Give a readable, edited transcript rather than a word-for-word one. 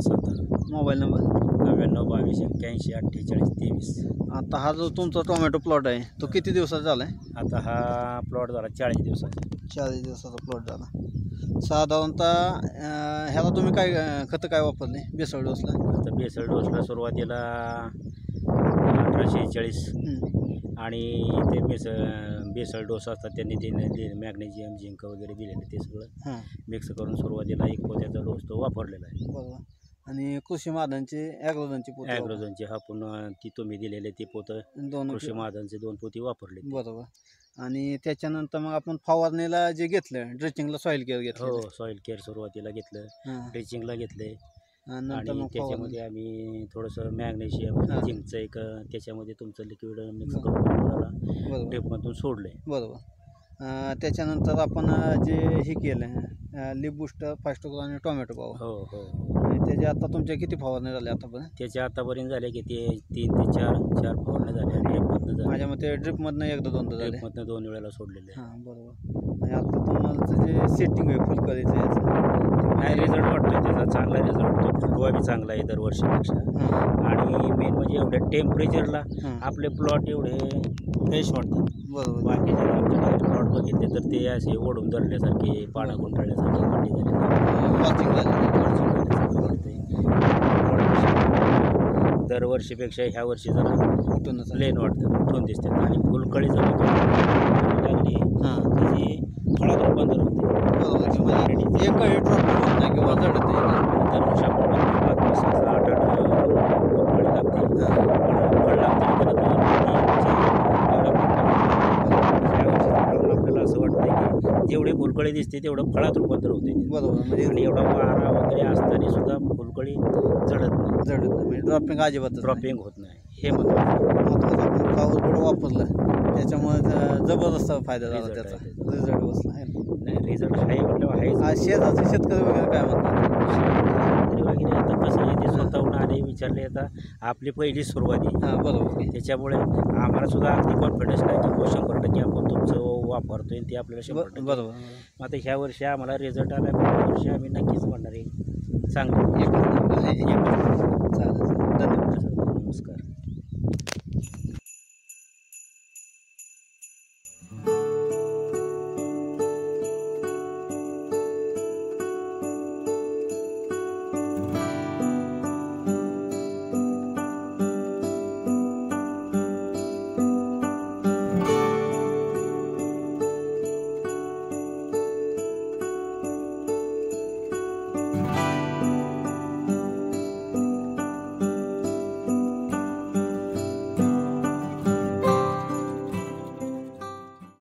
Satara. Mobile number. 99 22 81 48 23. आता हा जो तुमचा टोमॅटो प्लॉट आहे तो किती दिवसाचा झाला आहे? आता हा प्लॉट झाला 40 दिवसाचा. 40 दिवसाचा प्लॉट झाला. साधारणतः ह्याला तुम्ही काय खतं काय वापरले बेसळ डोसला? आता बेसळ डोसला सुरुवातीला 1841 आणि ते बेसळ डोस असतात त्यांनी ते मॅग्नेशियम झिंक वगैरे दिलेलं ते सगळं मिक्स करून सुरुवातीला एक पोत्याचा डोस तो वापरलेला आहे. बरोबर. आणि कृषी मादांचे ॲग्रोझनचे पोते. ॲग्रोझनचे हा पुन्हा ती तुम्ही दिलेले ते पोतं दोन कृषी मादांचे 2 पोती वापरले. बरोबर. आणि त्याच्यानंतर मग आपण फवारणीला जे घेतलं ड्रेचिंगला सॉईल केअर घेतलं. हो, सॉईल केअर सुरुवातीला घेतलं, ड्रेचिंगला घेतले आणि त्याच्यामध्ये आम्ही थोडंसं मॅग्नेशियम झिंकचं एक त्याच्यामध्ये तुमचं लिक्विड मिक्स करून ड्रिपमधून सोडले. बरोबर. त्याच्यानंतर आपण जे हे केलं लिप बुस्टर, फास्टोग्रो आणि टोमॅटो पाव. हो हो. त्याचे आता तुमच्या किती फवारणी झाले आतापर्यंत? त्याच्या आतापर्यंत झाले की ते 3 ते 4 फवारण्या झाल्या. ड्रिपमधनं झाल्या. माझ्या मते ड्रिपमधनं एकदा दोनदा झाले. ड्रिपमधनं 2 वेळेला सोडलेले. हां बरोबर. आणि आता तुम्हाला जे सेटिंग आहे फुलकळीचं याचं नाही रिझल्ट वाटतो त्याचा चांगला रिझल्ट वाटतो. फुटवा बी चांगला आहे दरवर्षीपेक्षा. आणि मेन म्हणजे एवढ्या टेम्परेचरला आपले प्लॉट एवढे फ्रेश वाटतात. बरोबर. बाकीचे आमचे प्लॉट बघितले तर ते असे ओढून धरल्यासारखे पानं गुंडाळल्यासारखे वाटी झाले दरवर्षीपेक्षा ह्या वर्षी जरा प्लेन वाटतं उठून दिसतात आणि फुलकळी जर लागली त्याची फळात रूपांतर होते. बरोबर. एकही ड्रॉप होत नाही किंवा जडत नाही. दरवर्षी आपण 5-5 8-8 फुलकळी लागते फळ लागते आपल्याला असं वाटतं की जेवढी फुलकळी दिसते तेवढं फळात रूपांतर होते. बरोबर. आणि एवढा वारा वगैरे असताना सुद्धा फुलकळी जडत नाही. म्हणजे ड्रॉपिंग अजिबात ड्रॉपिंग होत नाही. हे महत्त्वाचं आपण फ्लावर बोर्ड वापरलं त्याच्यामुळे जबरदस्त फायदा झाला त्याचा. रिझल्ट बसला आहे. नाही रिझल्ट आहे म्हटल्यावर आहे. शेजारचे शेतकरी वगैरे काय म्हणतात वगैरे आता कसं आहे ते स्वतःहून आले विचारले. आता आपली पहिली सुरुवात आहे. बरोबर. त्याच्यामुळे आम्हाला सुद्धा अगदी कॉन्फिडन्स नाही की 100% आपण तुमचं वापरतोय ते आपल्याला 100%. बरोबर. आता ह्या वर्षी आम्हाला रिझल्ट आला पुढल्या वर्षी आम्ही नक्कीच म्हणणार आहे चांगलं. चालेल. धन्यवाद. नमस्कार.